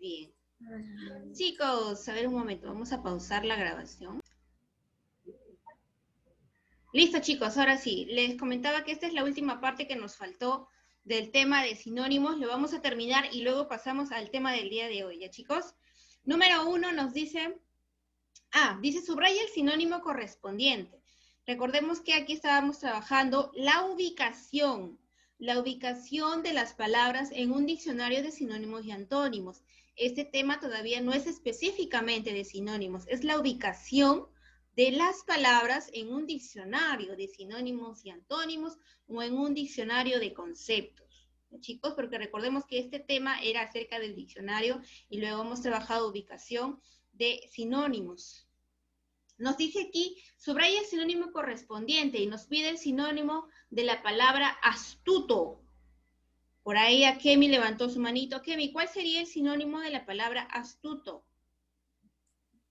bien. Chicos, a ver un momento, vamos a pausar la grabación. Listo, chicos, ahora sí. Les comentaba que esta es la última parte que nos faltó del tema de sinónimos. Lo vamos a terminar y luego pasamos al tema del día de hoy, ¿ya, chicos? Número 1 nos dice... dice subraya el sinónimo correspondiente. Recordemos que aquí estábamos trabajando la ubicación de las palabras en un diccionario de sinónimos y antónimos. Este tema todavía no es específicamente de sinónimos, es la ubicación de las palabras en un diccionario de sinónimos y antónimos o en un diccionario de conceptos. Chicos, porque recordemos que este tema era acerca del diccionario y luego hemos trabajado ubicación de sinónimos. Nos dice aquí, subraya el sinónimo correspondiente y nos pide el sinónimo de la palabra astuto. Por ahí Akemi levantó su manito. Akemi, ¿cuál sería el sinónimo de la palabra astuto?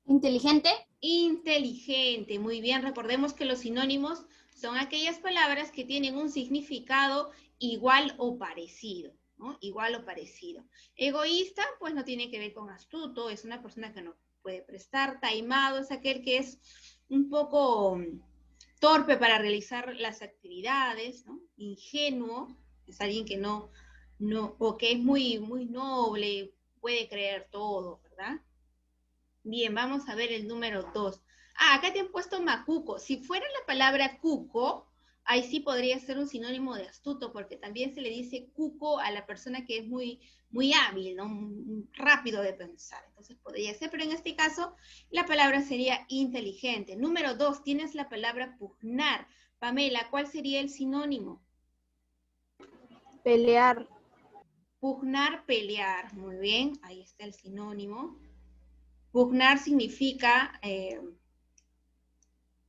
Inteligente. Inteligente, muy bien. Recordemos que los sinónimos son aquellas palabras que tienen un significado igual o parecido, ¿no? Igual o parecido. Egoísta, pues no tiene que ver con astuto, es una persona que no puede prestar. Taimado es aquel que es un poco torpe para realizar las actividades, ¿no? Ingenuo es alguien que no, o que es muy noble, puede creer todo, ¿verdad? Bien, vamos a ver el número 2. Acá te han puesto macuco. Si fuera la palabra cuco, ahí sí podría ser un sinónimo de astuto, porque también se le dice cuco a la persona que es muy hábil, ¿no? Rápido de pensar. Entonces podría ser, pero en este caso la palabra sería inteligente. Número 2, tienes la palabra pugnar. Pamela, ¿cuál sería el sinónimo? Pelear. Pugnar, pelear. Muy bien, ahí está el sinónimo. Pugnar significa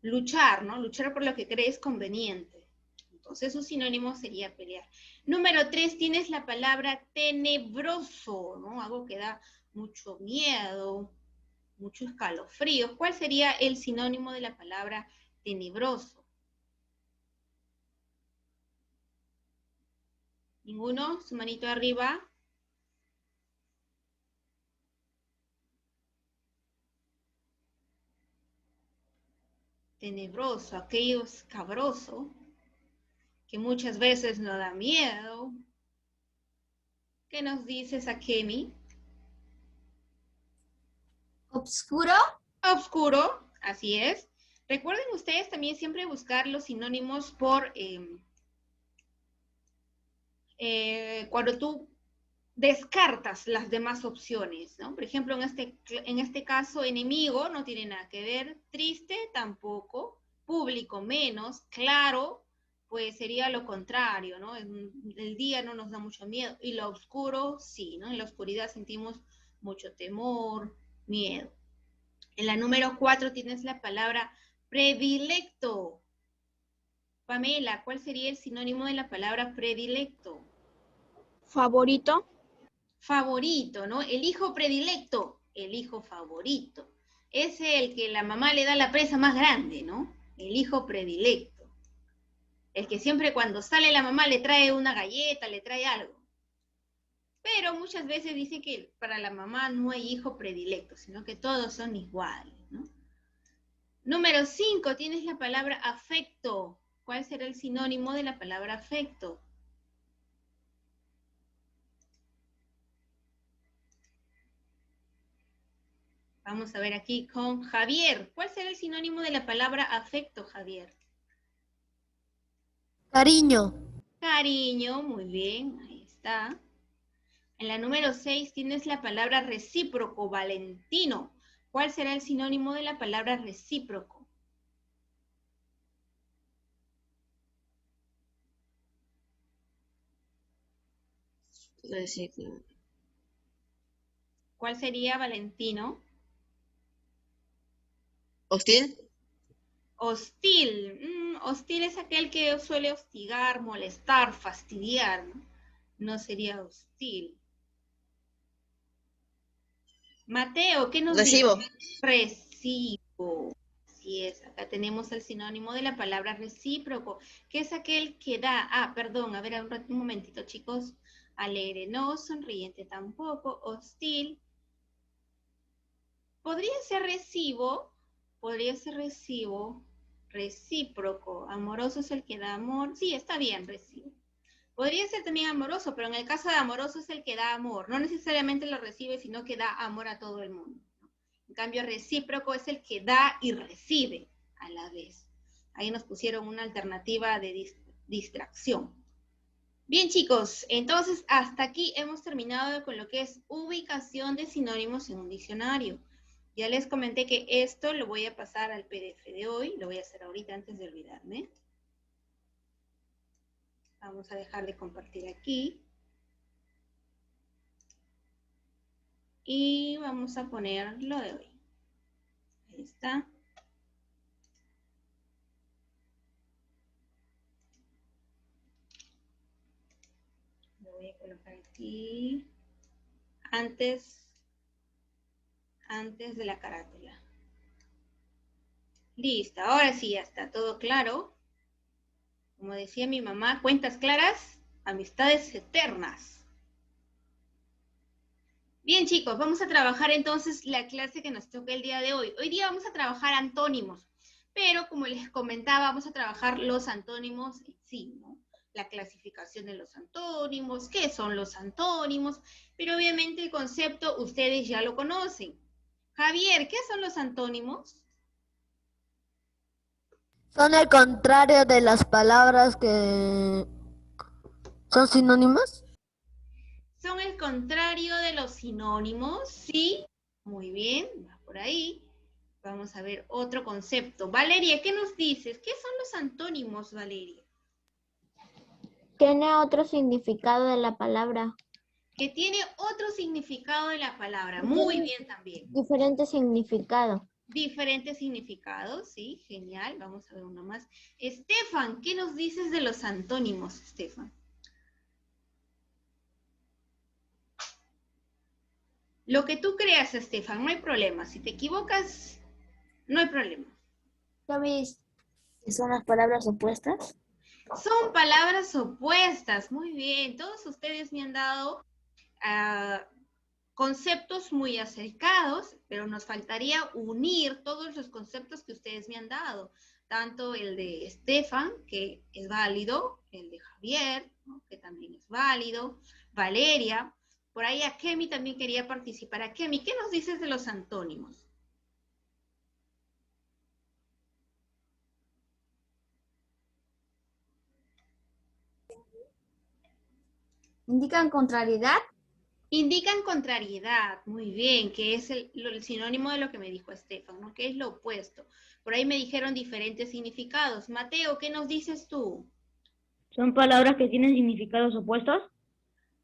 luchar, ¿no? Luchar por lo que crees conveniente. Entonces, su sinónimo sería pelear. Número 3, tienes la palabra tenebroso, ¿no? Algo que da mucho miedo, mucho escalofrío. ¿Cuál sería el sinónimo de la palabra tenebroso? ¿Ninguno? Su manito arriba. Tenebroso, aquello escabroso, que muchas veces nos da miedo. ¿Qué nos dices, Akemi? Obscuro. Obscuro, así es. Recuerden ustedes también siempre buscar los sinónimos por cuando tú descartas las demás opciones, ¿no? Por ejemplo, en este caso, enemigo no tiene nada que ver, triste tampoco, público menos, claro, pues sería lo contrario, ¿no? El día no nos da mucho miedo y lo oscuro sí, ¿no? En la oscuridad sentimos mucho temor, miedo. En la número 4 tienes la palabra predilecto. Pamela, ¿cuál sería el sinónimo de la palabra predilecto? Favorito. Favorito, ¿no? El hijo predilecto, el hijo favorito. Es el que la mamá le da la presa más grande, ¿no? El hijo predilecto. El que siempre cuando sale la mamá le trae una galleta, le trae algo. Pero muchas veces dice que para la mamá no hay hijo predilecto, sino que todos son iguales, ¿no? Número 5, tienes la palabra afecto. ¿Cuál será el sinónimo de la palabra afecto? Vamos a ver aquí con Javier. ¿Cuál será el sinónimo de la palabra afecto, Javier? Cariño. Cariño, muy bien, ahí está. En la número 6 tienes la palabra recíproco, Valentino. ¿Cuál será el sinónimo de la palabra recíproco? ¿Cuál sería, Valentino? ¿Hostil? Hostil. Hostil es aquel que suele hostigar, molestar, fastidiar, ¿no? No sería hostil. Mateo, ¿qué nos dice? Recibo. Recibo. Así es, acá tenemos el sinónimo de la palabra recíproco, que es aquel que da, perdón, a ver, un momentito, chicos. Alegre no, sonriente tampoco, hostil, Podría ser recibo, recíproco, amoroso es el que da amor. Sí, está bien, recibo. Podría ser también amoroso, pero en el caso de amoroso es el que da amor. No necesariamente lo recibe, sino que da amor a todo el mundo. En cambio, recíproco es el que da y recibe a la vez. Ahí nos pusieron una alternativa de distracción. Bien, chicos, entonces hasta aquí hemos terminado con lo que es ubicación de sinónimos en un diccionario. Ya les comenté que esto lo voy a pasar al PDF de hoy, lo voy a hacer ahorita antes de olvidarme. Vamos a dejar de compartir aquí. Y vamos a poner lo de hoy. Ahí está. Lo voy a colocar aquí. Antes de la carátula. Listo, ahora sí ya está todo claro. Como decía mi mamá, cuentas claras, amistades eternas. Bien, chicos, vamos a trabajar entonces la clase que nos toca el día de hoy. Hoy día vamos a trabajar antónimos, pero como les comentaba, vamos a trabajar los antónimos en sí, ¿no? La clasificación de los antónimos, qué son los antónimos, pero obviamente el concepto ustedes ya lo conocen. Javier, ¿qué son los antónimos? Son el contrario de las palabras que son sinónimas. Son el contrario de los sinónimos, ¿sí? Muy bien, va por ahí. Vamos a ver otro concepto. Valeria, ¿qué nos dices? ¿Qué son los antónimos, Valeria? Tiene otro significado de la palabra. Que tiene otro significado de la palabra. Muy bien también. Diferente significado. Diferentes significados, sí, genial. Vamos a ver uno más. Estefan, ¿qué nos dices de los antónimos, Estefan? Lo que tú creas, Estefan, no hay problema. Si te equivocas, no hay problema. ¿Sabes qué son las palabras opuestas? Son palabras opuestas. Muy bien. Todos ustedes me han dado conceptos muy acercados, pero nos faltaría unir todos los conceptos que ustedes me han dado. Tanto el de Estefan, que es válido, el de Javier, ¿no? Que también es válido, Valeria. Por ahí Akemi también quería participar. Akemi, ¿qué nos dices de los antónimos? ¿Indican contrariedad? Indican contrariedad, muy bien, que es el sinónimo de lo que me dijo Estefan, ¿no? Que es lo opuesto. Por ahí me dijeron diferentes significados. Mateo, ¿qué nos dices tú? ¿Son palabras que tienen significados opuestos?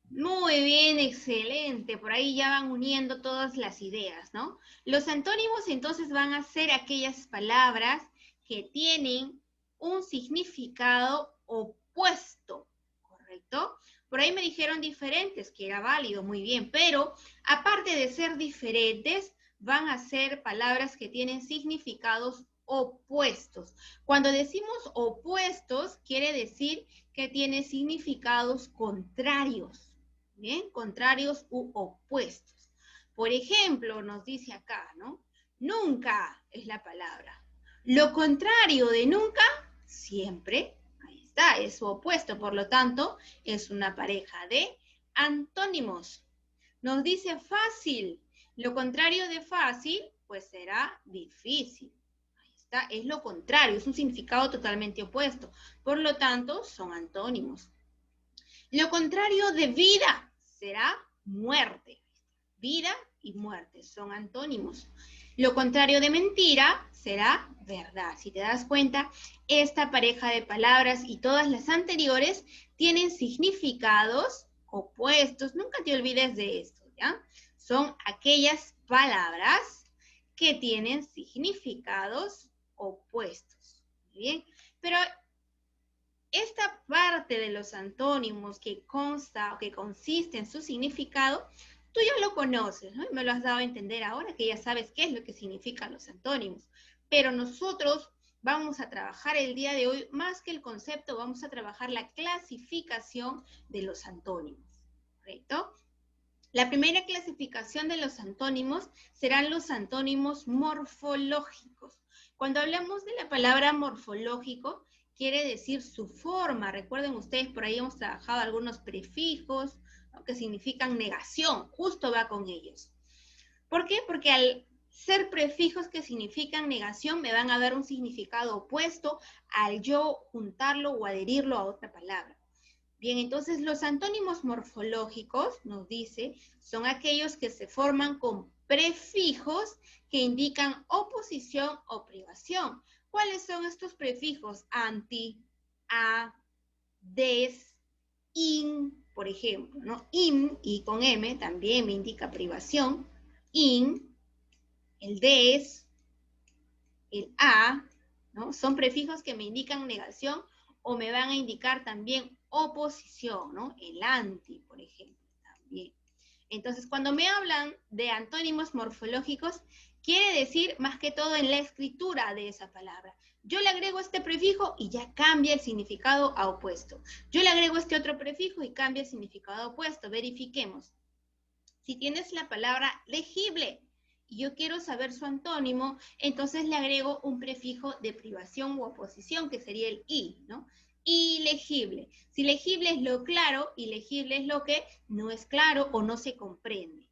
Muy bien, excelente. Por ahí ya van uniendo todas las ideas, ¿no? Los antónimos entonces van a ser aquellas palabras que tienen un significado opuesto, ¿correcto? Por ahí me dijeron diferentes, que era válido, muy bien, pero aparte de ser diferentes, van a ser palabras que tienen significados opuestos. Cuando decimos opuestos, quiere decir que tiene significados contrarios. ¿Bien? Contrarios u opuestos. Por ejemplo, nos dice acá, ¿no? Nunca es la palabra. Lo contrario de nunca, siempre. Ahí está, es su opuesto. Por lo tanto, es una pareja de antónimos. Nos dice fácil. Lo contrario de fácil, pues será difícil. Ahí está, es lo contrario, es un significado totalmente opuesto. Por lo tanto, son antónimos. Lo contrario de vida será muerte. Vida y muerte son antónimos. Lo contrario de mentira será verdad. Si te das cuenta, esta pareja de palabras y todas las anteriores tienen significados opuestos. Nunca te olvides de esto, ¿ya? Son aquellas palabras que tienen significados opuestos. ¿Bien? Pero esta parte de los antónimos que consta o que consiste en su significado, tú ya lo conoces, ¿no? Y me lo has dado a entender ahora que ya sabes qué es lo que significan los antónimos. Pero nosotros vamos a trabajar el día de hoy, más que el concepto, vamos a trabajar la clasificación de los antónimos, ¿correcto? La primera clasificación de los antónimos serán los antónimos morfológicos. Cuando hablamos de la palabra morfológico, quiere decir su forma. Recuerden ustedes, por ahí hemos trabajado algunos prefijos, ¿no?, que significan negación, justo va con ellos. ¿Por qué? Porque al ser prefijos que significan negación, me van a dar un significado opuesto al yo juntarlo o adherirlo a otra palabra. Bien, entonces los antónimos morfológicos, nos dice, son aquellos que se forman con prefijos que indican oposición o privación. ¿Cuáles son estos prefijos? Anti, a, des, in, por ejemplo, ¿no? In, y con M también me indica privación. In, el des, el a, ¿no? Son prefijos que me indican negación o me van a indicar también oposición, ¿no? El anti, por ejemplo, también. Entonces, cuando me hablan de antónimos morfológicos, quiere decir más que todo en la escritura de esa palabra. Yo le agrego este prefijo y ya cambia el significado a opuesto. Yo le agrego este otro prefijo y cambia el significado a opuesto. Verifiquemos. Si tienes la palabra legible y yo quiero saber su antónimo, entonces le agrego un prefijo de privación u oposición, que sería el i, ¿no? Ilegible. Si legible es lo claro, ilegible es lo que no es claro o no se comprende,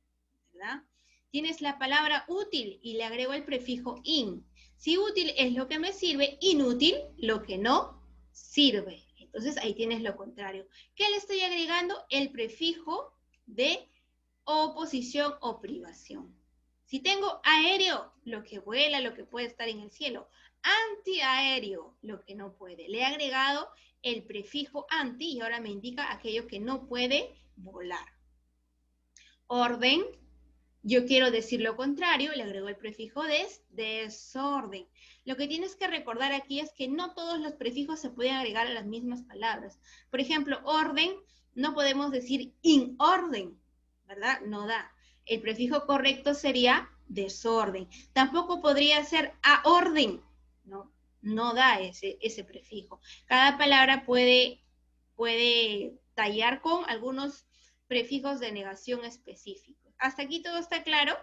¿verdad? Tienes la palabra útil y le agrego el prefijo in. Si útil es lo que me sirve, inútil lo que no sirve. Entonces ahí tienes lo contrario. ¿Qué le estoy agregando? El prefijo de oposición o privación. Si tengo aéreo, lo que vuela, lo que puede estar en el cielo. Antiaéreo, lo que no puede. Le he agregado el prefijo anti y ahora me indica aquello que no puede volar. Orden, yo quiero decir lo contrario, le agrego el prefijo des, desorden. Lo que tienes que recordar aquí es que no todos los prefijos se pueden agregar a las mismas palabras. Por ejemplo, orden, no podemos decir in orden, ¿verdad? No da. El prefijo correcto sería desorden. Tampoco podría ser a orden, ¿no? No da ese prefijo. Cada palabra puede tallar con algunos prefijos de negación específicos. ¿Hasta aquí todo está claro?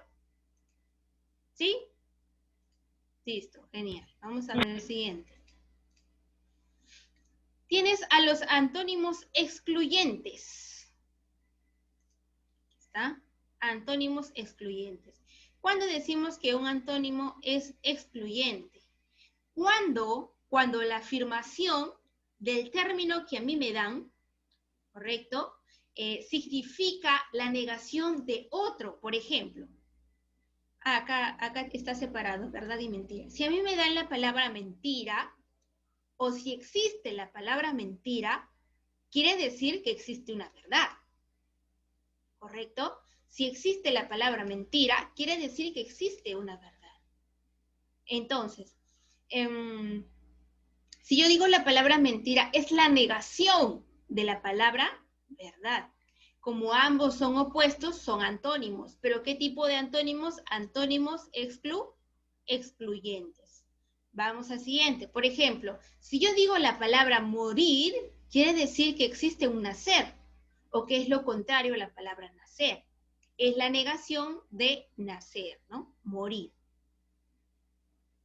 ¿Sí? Listo, genial. Vamos a ver el siguiente. Tienes a los antónimos excluyentes. ¿Está? Antónimos excluyentes. ¿Cuándo decimos que un antónimo es excluyente? Cuando la afirmación del término que a mí me dan, ¿correcto?, significa la negación de otro. Por ejemplo, acá está separado, verdad y mentira. Si a mí me dan la palabra mentira, o si existe la palabra mentira, quiere decir que existe una verdad, ¿correcto? Si existe la palabra mentira, quiere decir que existe una verdad. Entonces, si yo digo la palabra mentira, es la negación de la palabra verdad. Como ambos son opuestos, son antónimos. ¿Pero qué tipo de antónimos? Antónimos excluyentes. Vamos al siguiente. Por ejemplo, si yo digo la palabra morir, quiere decir que existe un nacer. ¿O qué es lo contrario a la palabra nacer? Es la negación de nacer, ¿no? Morir.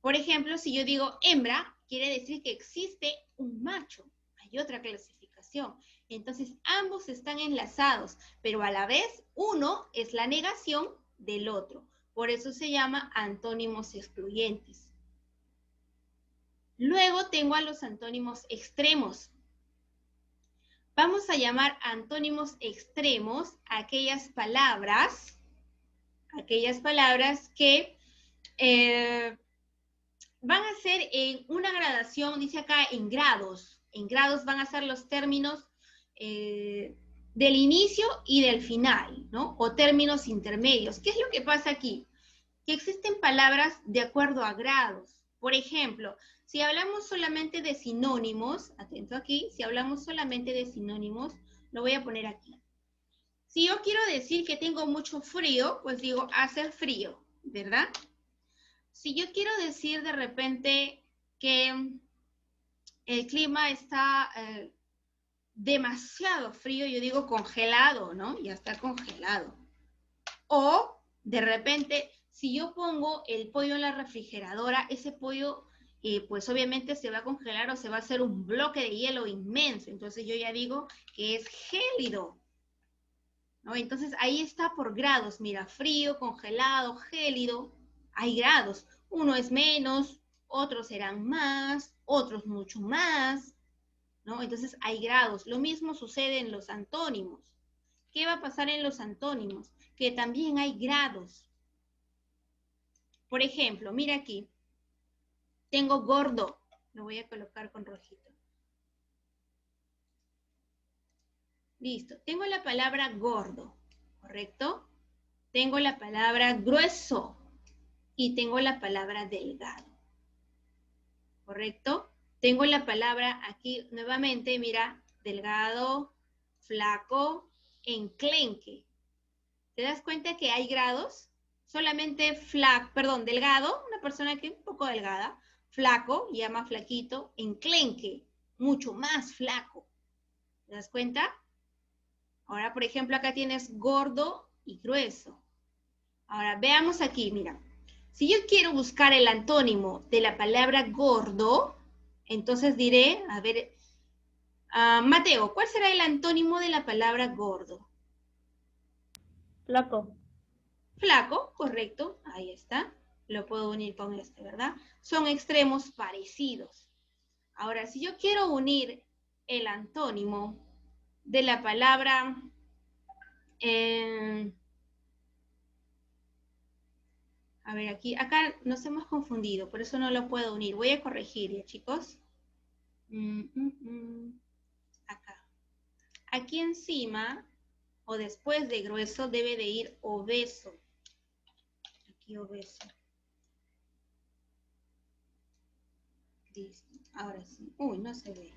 Por ejemplo, si yo digo hembra, quiere decir que existe un macho. Hay otra clasificación. Entonces, ambos están enlazados, pero a la vez uno es la negación del otro. Por eso se llama antónimos excluyentes. Luego tengo a los antónimos extremos. Vamos a llamar antónimos extremos a aquellas palabras que van a ser en una gradación, dice acá, en grados. En grados van a ser los términos del inicio y del final, ¿no? O términos intermedios. ¿Qué es lo que pasa aquí? Que existen palabras de acuerdo a grados. Por ejemplo, si hablamos solamente de sinónimos, atento aquí, si hablamos solamente de sinónimos, lo voy a poner aquí. Si yo quiero decir que tengo mucho frío, pues digo, hace frío, ¿verdad? Si yo quiero decir de repente que el clima está demasiado frío, yo digo congelado, ¿no? Ya está congelado. O, de repente, si yo pongo el pollo en la refrigeradora, ese pollo, pues obviamente se va a congelar o se va a hacer un bloque de hielo inmenso. Entonces yo ya digo que es gélido, ¿no? Entonces ahí está por grados. Mira, frío, congelado, gélido. Hay grados. Uno es menos, otros serán más, otros mucho más, ¿no? Entonces hay grados. Lo mismo sucede en los antónimos. ¿Qué va a pasar en los antónimos? Que también hay grados. Por ejemplo, mira aquí. Tengo gordo. Lo voy a colocar con rojito. Listo. Tengo la palabra gordo, ¿correcto? Tengo la palabra grueso y tengo la palabra delgado, ¿correcto? Tengo la palabra aquí nuevamente, mira, delgado, flaco, enclenque. ¿Te das cuenta que hay grados? Solamente delgado, una persona que es un poco delgada, flaco, llama flaquito, enclenque, mucho más flaco. ¿Te das cuenta? Ahora, por ejemplo, acá tienes gordo y grueso. Ahora, veamos aquí, mira. Si yo quiero buscar el antónimo de la palabra gordo, entonces diré, a ver, Mateo, ¿cuál será el antónimo de la palabra gordo? Flaco. Flaco, correcto, ahí está. Lo puedo unir con este, ¿verdad? Son extremos parecidos. Ahora, si yo quiero unir el antónimo de la palabra a ver, acá nos hemos confundido, por eso no lo puedo unir. Voy a corregir, ¿ya, chicos? Acá. Aquí encima, o después de grueso, debe de ir obeso. Aquí obeso. Listo. Ahora sí. Uy, no se ve.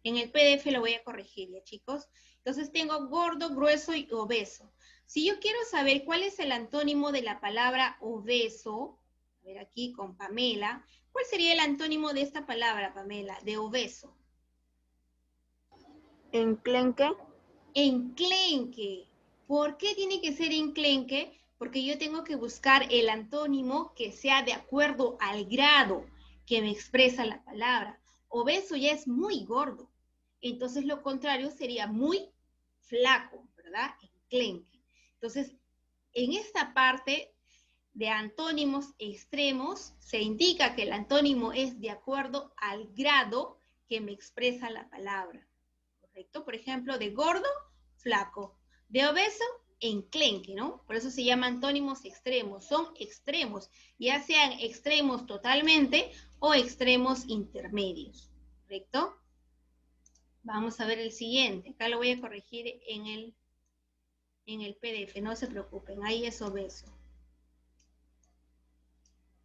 En el PDF lo voy a corregir, ¿ya, chicos? Entonces tengo gordo, grueso y obeso. Si yo quiero saber cuál es el antónimo de la palabra obeso, a ver aquí con Pamela, ¿cuál sería el antónimo de esta palabra, Pamela, de obeso? Enclenque. Enclenque. ¿Por qué tiene que ser enclenque? Porque yo tengo que buscar el antónimo que sea de acuerdo al grado que me expresa la palabra. Obeso ya es muy gordo. Entonces lo contrario sería muy flaco, ¿verdad? Enclenque. Entonces, en esta parte de antónimos extremos, se indica que el antónimo es de acuerdo al grado que me expresa la palabra. ¿Correcto? Por ejemplo, de gordo, flaco. De obeso, enclenque, ¿no? Por eso se llaman antónimos extremos. Son extremos, ya sean extremos totalmente o extremos intermedios. ¿Correcto? Vamos a ver el siguiente. Acá lo voy a corregir en el PDF, no se preocupen, ahí es obeso.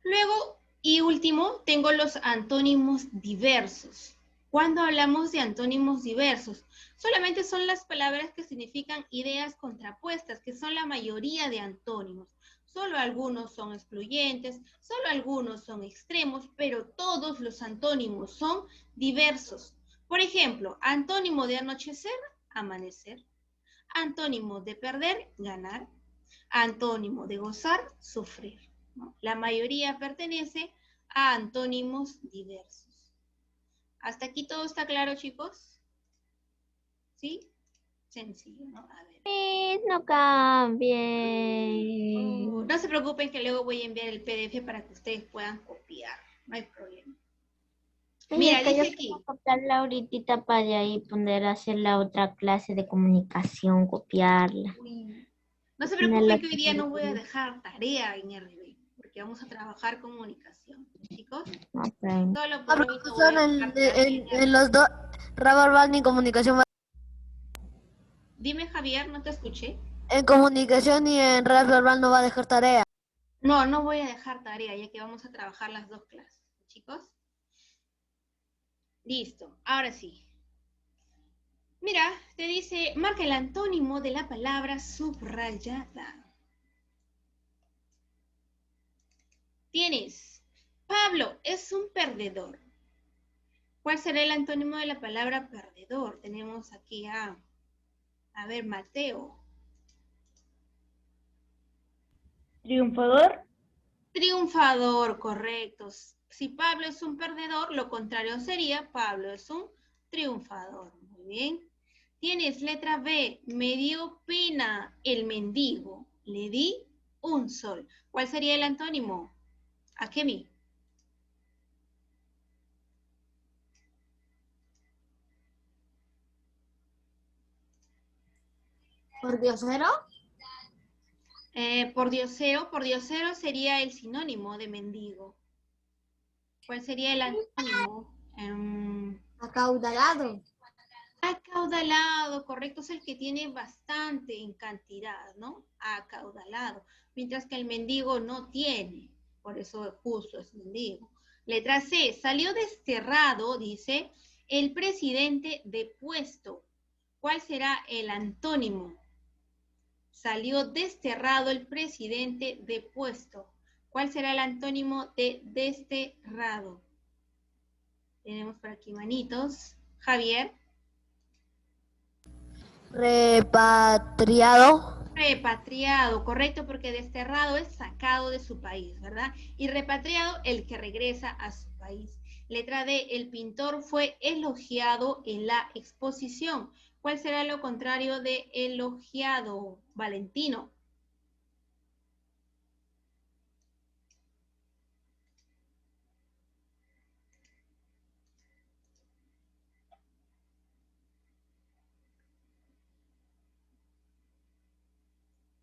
Luego, y último, tengo los antónimos diversos. Cuando hablamos de antónimos diversos, solamente son las palabras que significan ideas contrapuestas, que son la mayoría de antónimos. Solo algunos son excluyentes, solo algunos son extremos, pero todos los antónimos son diversos. Por ejemplo, antónimo de anochecer, amanecer. Antónimo de perder, ganar. Antónimo de gozar, sufrir, ¿no? La mayoría pertenece a antónimos diversos. ¿Hasta aquí todo está claro, chicos? ¿Sí? Sencillo, ¿no? A ver. No cambie. No se preocupen que luego voy a enviar el PDF para que ustedes puedan copiar. No hay problema. Mira, dice aquí. Voy a copiarla ahorita para ahí poder hacer la otra clase de comunicación, copiarla. No se preocupen que hoy día no voy a dejar tarea en RB, porque vamos a trabajar comunicación, chicos. Okay. Solo por hoy no voy a dejar En los dos, Raborbal y comunicación. Dime, Javier, no te escuché. En comunicación y en Raborbal no va a dejar tarea. No, no voy a dejar tarea, ya que vamos a trabajar las dos clases, chicos. Listo, ahora sí. Mira, te dice, marca el antónimo de la palabra subrayada. Tienes, Pablo es un perdedor. ¿Cuál será el antónimo de la palabra perdedor? Tenemos aquí a A ver, Mateo. Triunfador. Triunfador, correcto. Si Pablo es un perdedor, lo contrario sería Pablo es un triunfador. Muy bien. Tienes letra B. Me dio pena el mendigo. Le di un sol. ¿Cuál sería el antónimo? Akemi. ¿Por diosero? Por diosero sería el sinónimo de mendigo. ¿Cuál sería el antónimo? Acaudalado. Acaudalado, correcto, es el que tiene bastante en cantidad, ¿no? Acaudalado, mientras que el mendigo no tiene, por eso justo es mendigo. Letra C, salió desterrado, dice, el presidente depuesto. ¿Cuál será el antónimo? Salió desterrado el presidente depuesto. ¿Cuál será el antónimo de desterrado? Tenemos por aquí manitos. Javier. Repatriado. Repatriado, correcto, porque desterrado es sacado de su país, ¿verdad? Y repatriado, el que regresa a su país. Letra D, el pintor fue elogiado en la exposición. ¿Cuál será lo contrario de elogiado? Valentino.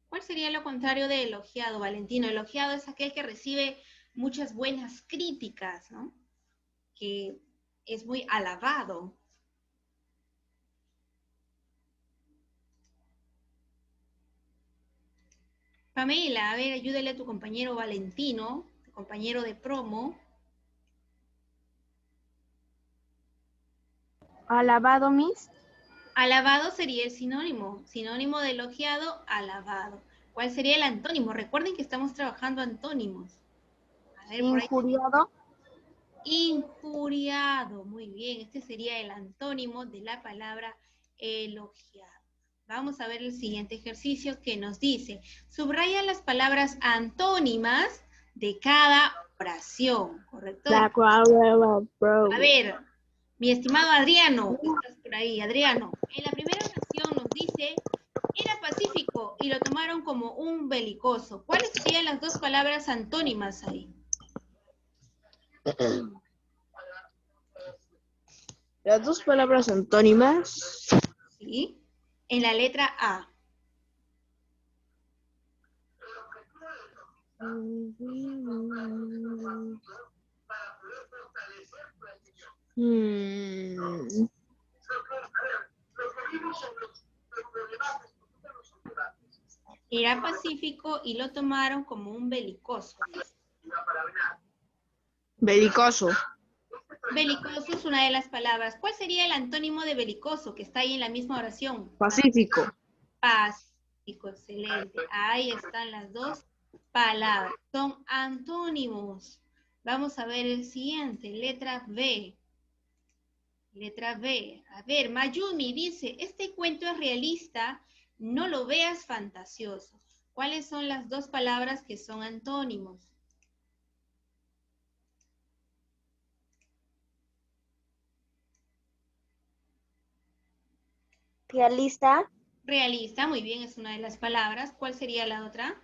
¿Cuál sería lo contrario de elogiado, Valentino? Elogiado es aquel que recibe muchas buenas críticas, ¿no? Que es muy alabado. Pamela, a ver, ayúdale a tu compañero Valentino, tu compañero de promo. Alabado, Miss. Alabado sería el sinónimo de elogiado, alabado. ¿Cuál sería el antónimo? Recuerden que estamos trabajando antónimos. A ver, por ahí. Injuriado. Injuriado, muy bien, este sería el antónimo de la palabra elogiado. Vamos a ver el siguiente ejercicio que nos dice, subraya las palabras antónimas de cada oración, ¿correcto? A ver, mi estimado Adriano, estás por ahí, Adriano, en la primera oración nos dice, era pacífico y lo tomaron como un belicoso. ¿Cuáles serían las dos palabras antónimas ahí? Las dos palabras antónimas. ¿Sí? En la letra A. Era pacífico y lo tomaron como un belicoso. Belicoso. Belicoso es una de las palabras. ¿Cuál sería el antónimo de belicoso que está ahí en la misma oración? Pacífico. Pacífico, excelente. Ahí están las dos palabras. Son antónimos. Vamos a ver el siguiente, letra B. Letra B. A ver, Mayumi dice, este cuento es realista, no lo veas fantasioso. ¿Cuáles son las dos palabras que son antónimos? Realista. Realista, muy bien, es una de las palabras. ¿Cuál sería la otra?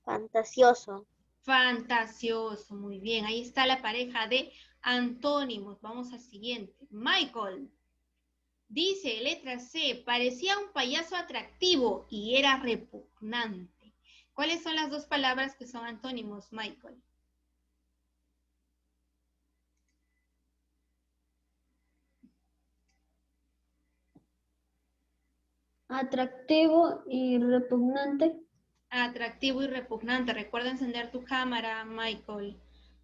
Fantasioso. Fantasioso, muy bien. Ahí está la pareja de antónimos. Vamos al siguiente. Michael. Dice, letra C, parecía un payaso atractivo y era repugnante. ¿Cuáles son las dos palabras que son antónimos, Michael? Atractivo y repugnante. Atractivo y repugnante. Recuerda encender tu cámara, Michael.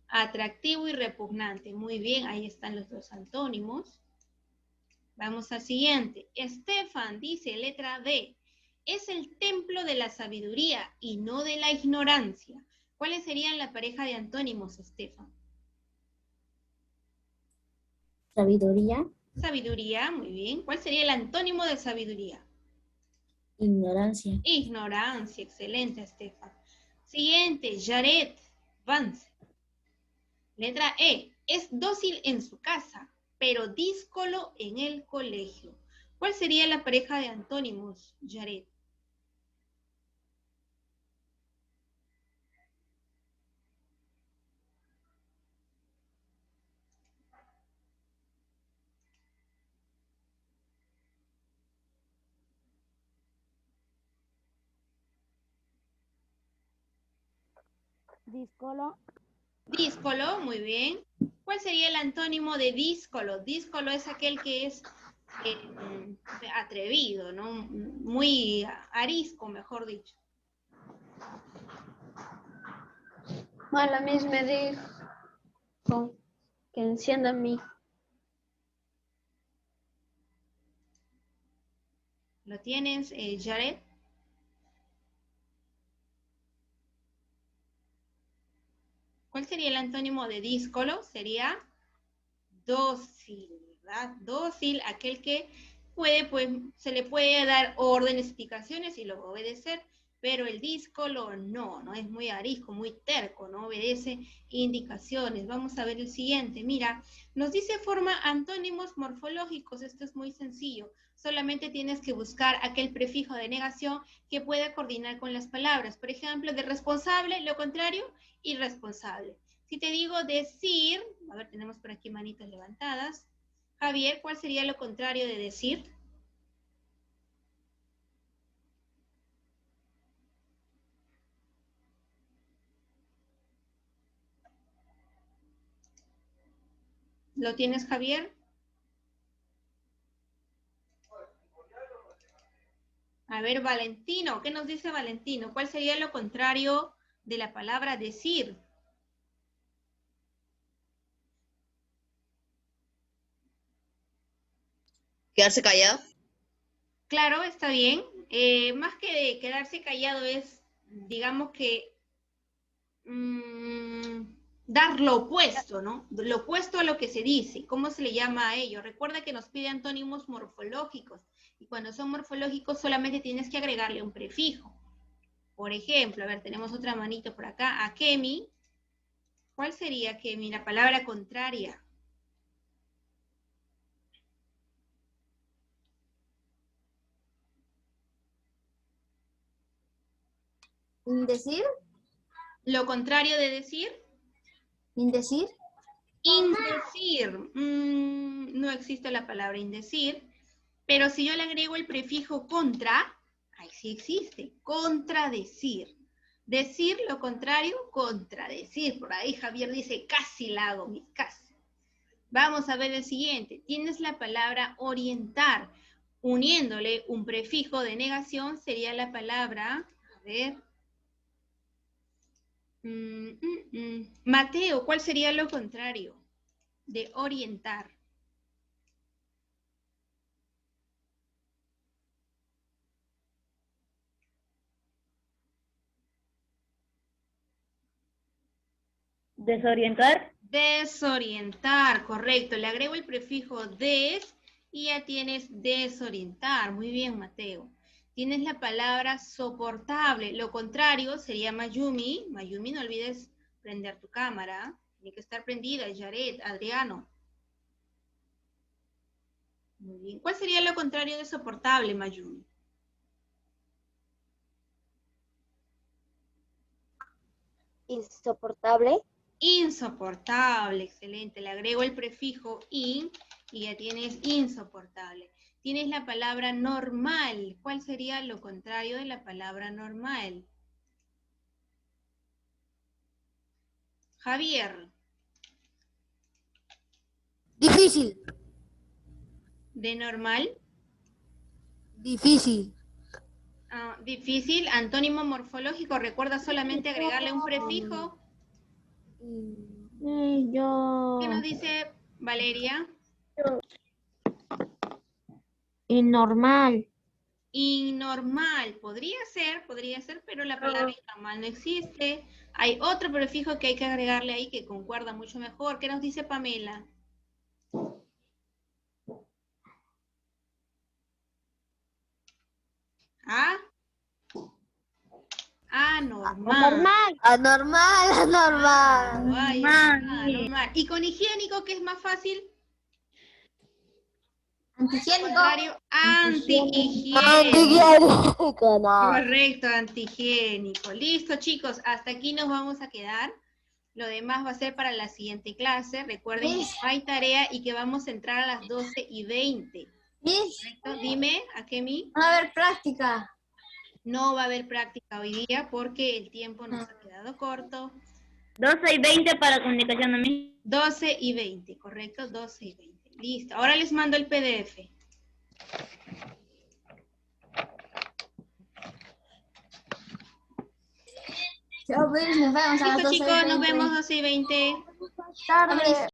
Atractivo y repugnante. Muy bien, ahí están los dos antónimos. Vamos al siguiente. Estefan dice, letra D, es el templo de la sabiduría y no de la ignorancia. ¿Cuáles serían la pareja de antónimos, Estefan? Sabiduría. Sabiduría, muy bien. ¿Cuál sería el antónimo de sabiduría? Ignorancia. Ignorancia, excelente, Estefan. Siguiente, Jared Vance. Letra E, es dócil en su casa, pero díscolo en el colegio. ¿Cuál sería la pareja de antónimos, Jared? Díscolo. Díscolo, muy bien. ¿Cuál sería el antónimo de díscolo? Díscolo es aquel que es atrevido, ¿no? Muy arisco, mejor dicho. Bueno, la misma me dijo que encienda mi. ¿Lo tienes, Jared? ¿Cuál sería el antónimo de díscolo? Sería dócil, ¿verdad? Dócil, aquel que puede, pues, se le puede dar órdenes, indicaciones y lo va a obedecer, pero el díscolo no es muy arisco, muy terco, no obedece indicaciones. Vamos a ver el siguiente. Mira, nos dice forma antónimos morfológicos. Esto es muy sencillo. Solamente tienes que buscar aquel prefijo de negación que pueda coordinar con las palabras. Por ejemplo, de responsable, lo contrario, irresponsable. Si te digo decir, a ver, tenemos por aquí manitas levantadas. Javier, ¿cuál sería lo contrario de decir? ¿Lo tienes, Javier? A ver, Valentino, ¿qué nos dice Valentino? ¿Cuál sería lo contrario de la palabra decir? Quedarse callado. Claro, está bien. Más que de quedarse callado es, digamos que, dar lo opuesto, ¿no? Lo opuesto a lo que se dice. ¿Cómo se le llama a ello? Recuerda que nos pide antónimos morfológicos. Y cuando son morfológicos solamente tienes que agregarle un prefijo. Por ejemplo, a ver, tenemos otra manito por acá. Akemi. ¿Cuál sería Akemi? La palabra contraria. Indecir. Lo contrario de decir. Indecir. Indecir. No existe la palabra indecir. Pero si yo le agrego el prefijo contra, ahí sí existe. Contradecir. Decir lo contrario, contradecir. Por ahí Javier dice, casi la hago, casi. Vamos a ver el siguiente. Tienes la palabra orientar. Uniéndole un prefijo de negación sería la palabra, a ver. Mateo, ¿cuál sería lo contrario de orientar? Desorientar. Desorientar, correcto. Le agrego el prefijo des y ya tienes desorientar. Muy bien, Mateo. Tienes la palabra soportable. Lo contrario sería Mayumi. Mayumi, no olvides prender tu cámara. Tiene que estar prendida. Jared, Adriano. Muy bien. ¿Cuál sería lo contrario de soportable, Mayumi? Insoportable. Insoportable, excelente. Le agrego el prefijo in y ya tienes insoportable. Tienes la palabra normal. ¿Cuál sería lo contrario de la palabra normal? Javier. Difícil. ¿De normal? Difícil. Difícil. Antónimo morfológico. Recuerda solamente agregarle un prefijo. ¿Qué nos dice Valeria? Normal. Innormal. Podría ser, pero la palabra innormal no existe. Hay otro prefijo que hay que agregarle ahí que concuerda mucho mejor. ¿Qué nos dice Pamela? anormal. Anormal. Ay, anormal. ¿Y con higiénico qué es más fácil? Antihigiénico. Contrario, antihigiénico. Antihigiénico, no. Correcto, antihigiénico. Listo, chicos, hasta aquí nos vamos a quedar. Lo demás va a ser para la siguiente clase. Recuerden que no hay tarea y que vamos a entrar a las 12:20. Miss, ¿Correcto? Dime, Akemi. va a haber práctica. No va a haber práctica hoy día porque el tiempo nos ha quedado corto. 12:20 para comunicación, ¿no? 12:20, correcto, 12:20. Listo, ahora les mando el PDF. Chao, pues, nos vemos a las Listo, chicos, nos 12:20. vemos 12:20. Tarde.